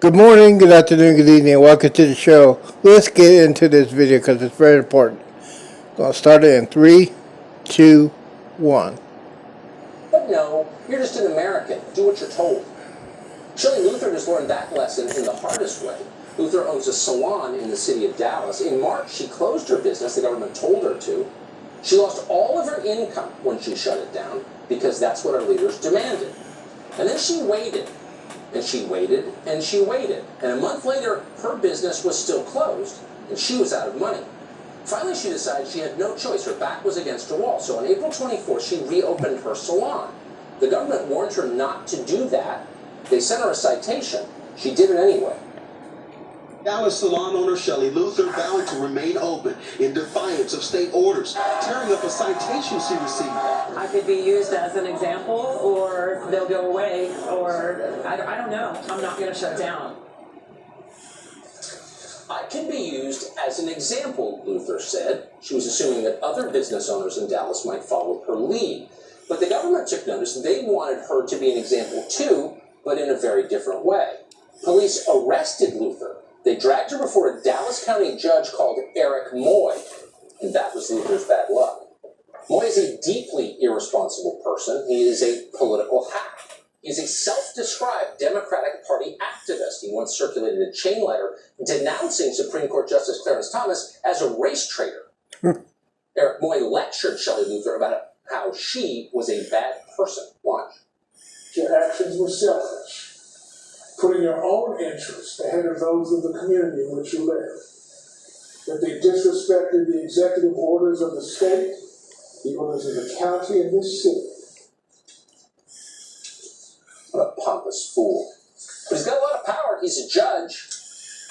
Good morning, good afternoon, good evening, and welcome to the show. Let's get into this video because it's very important. I'm going to start it in 3, 2, 1. But no, you're just an American. Do what you're told. Shelley Luther just learned that lesson in the hardest way. Luther owns a salon in the city of Dallas. In March, she closed her business. The government told her to. She lost all of her income when she shut it down because that's what our leaders demanded. And then she waited. And she waited, and she waited. And a month later, her business was still closed, and she was out of money. Finally, she decided she had no choice. Her back was against a wall. So on April 24th, she reopened her salon. The government warned her not to do that. They sent her a citation. She did it anyway. Dallas salon owner Shelley Luther vowed to remain open in defiance of state orders, tearing up a citation she received. I could be used as an example, or they'll go away, or I don't know. I'm not going to shut down. I can be used as an example, Luther said. She was assuming that other business owners in Dallas might follow her lead. But the government took notice. They wanted her to be an example too, but in a very different way. Police arrested Luther. They dragged her before a Dallas County judge called Eric Moy, and that was Luther's bad luck. Moy is a deeply irresponsible person. He is a political hack. He is a self-described Democratic Party activist. He once circulated a chain letter denouncing Supreme Court Justice Clarence Thomas as a race traitor. Eric Moy lectured Shelley Luther about how she was a bad person. Watch. Your actions were selfish, putting your own interests ahead of those of the community in which you live. That they disrespected the executive orders of the state, the orders of the county, and this city. What a pompous fool. But he's got a lot of power. He's a judge.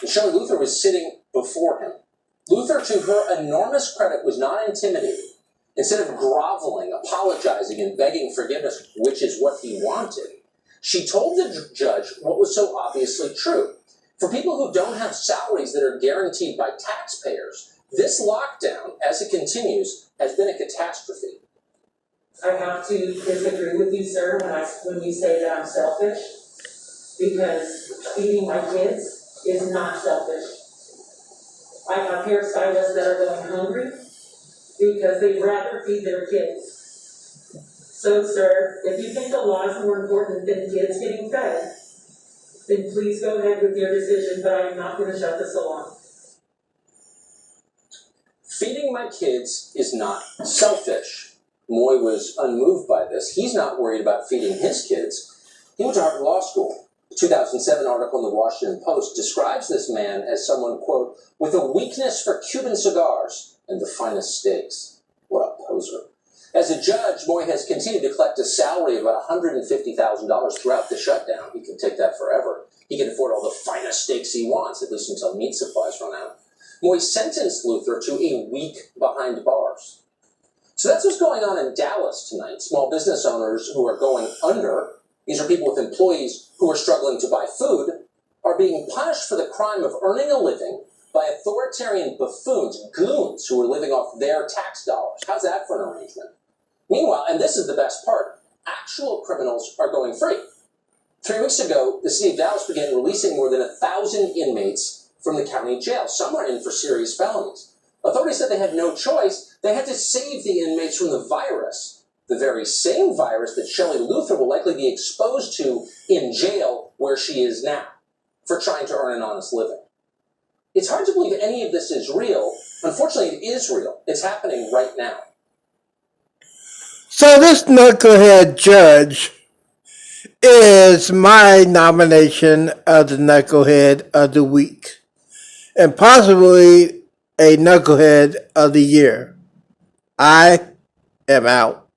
And Shelley Luther was sitting before him. Luther, to her enormous credit, was not intimidated. Instead of groveling, apologizing, and begging forgiveness, which is what he wanted, she told the judge what was so obviously true. For people who don't have salaries that are guaranteed by taxpayers, this lockdown, as it continues, has been a catastrophe. I have to disagree with you, sir, when you say that I'm selfish, because feeding my kids is not selfish. I have hairstylists that are going hungry because they'd rather feed their kids. So, sir, if you think the law is more important than kids getting fed, then please go ahead with your decision, but I am not going to shut the salon. Feeding my kids is not selfish. Moy was unmoved by this. He's not worried about feeding his kids. He went to Harvard Law School. A 2007 article in the Washington Post describes this man as someone, quote, with a weakness for Cuban cigars and the finest steaks. What a poser. As a judge, Moy has continued to collect a salary of about $150,000 throughout the shutdown. He can take that forever. He can afford all the finest steaks he wants, at least until meat supplies run out. Moy sentenced Luther to a week behind bars. So that's what's going on in Dallas tonight. Small business owners who are going under, these are people with employees who are struggling to buy food, are being punished for the crime of earning a living by authoritarian buffoons, goons who are living off their tax dollars. How's that for an arrangement? Meanwhile, and this is the best part, actual criminals are going free. 3 weeks ago, the city of Dallas began releasing more than 1,000 inmates from the county jail. Some are in for serious felonies. Authorities said they had no choice. They had to save the inmates from the virus, the very same virus that Shelley Luther will likely be exposed to in jail where she is now for trying to earn an honest living. It's hard to believe any of this is real. Unfortunately, it is real. It's happening right now. So this knucklehead judge is my nomination of the knucklehead of the week. And possibly a knucklehead of the year. I am out.